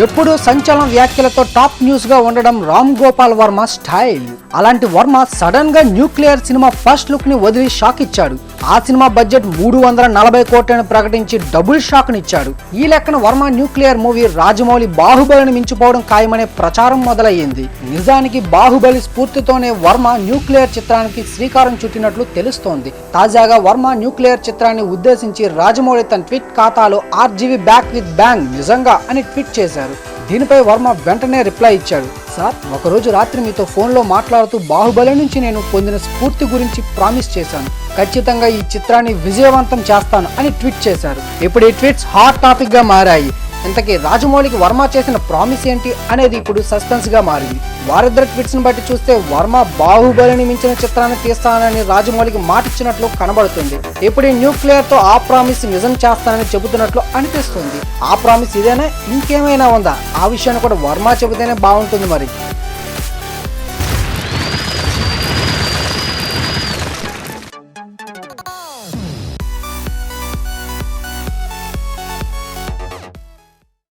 ఎప్పుడూ సంచలన వ్యాఖ్యలతో టాప్ న్యూస్ గా ఉండడం రామ్ గోపాల్ వర్మ స్టైల్. అలాంటి వర్మ సడన్ గా న్యూక్లియర్ సినిమా ఫస్ట్ లుక్ ని వదిలి షాక్ ఇచ్చాడు. ఆ సినిమా బడ్జెట్ 340 కోట్లను ప్రకటించి డబుల్ షాక్ నిచ్చాడు. ఈ లెక్కన వర్మ న్యూక్లియర్ మూవీ రాజమౌళి బాహుబలిని మించిపోవడం ఖాయమనే ప్రచారం మొదలయ్యింది. నిజానికి బాహుబలి స్ఫూర్తితోనే వర్మ న్యూక్లియర్ చిత్రానికి శ్రీకారం చుట్టినట్లు తెలుస్తోంది. తాజాగా వర్మ న్యూక్లియర్ చిత్రాన్ని ఉద్దేశించి రాజమౌళి తన ట్వీట్ ఖాతాలో ఆర్జీవీ బ్యాక్ విత్ బ్యాంగ్ నిజంగా అని ట్వీట్ చేశారు. దీనిపై వర్మ వెంటనే రిప్లై ఇచ్చాడు. సార్, ఒకరోజు రాత్రి మీతో ఫోన్లో మాట్లాడుతూ బాహుబలి నుంచి నేను పొందిన స్ఫూర్తి గురించి ప్రామిస్ చేశాను. ఖచ్చితంగా ఈ చిత్రాన్ని విజయవంతం చేస్తాను అని ట్వీట్ చేశారు. ఇప్పుడు ఈ ట్వీట్స్ హాట్ టాపిక్ గా మారాయి. ఇంతకీ రాజమౌళికి వర్మ చేసిన ప్రామిస్ ఏంటి అనేది ఇప్పుడు సస్పెన్స్ గా మారింది. వారిద్దరి ట్వీట్స్ ని బట్టి చూస్తే వర్మ బాహుబలిని మించిన చిత్రాన్ని తీస్తానని రాజమౌళికి మాటిచ్చినట్లు కనబడుతుంది. ఇప్పుడు ఈ న్యూక్లియర్ తో ఆ ప్రామిస్ నిజం చేస్తానని చెబుతున్నట్లు అనిపిస్తుంది. ఆ ప్రామిస్ ఇదేనా, ఇంకేమైనా ఉందా? ఆ విషయాన్ని కూడా వర్మ చెబితేనే బాగుంటుంది మరి.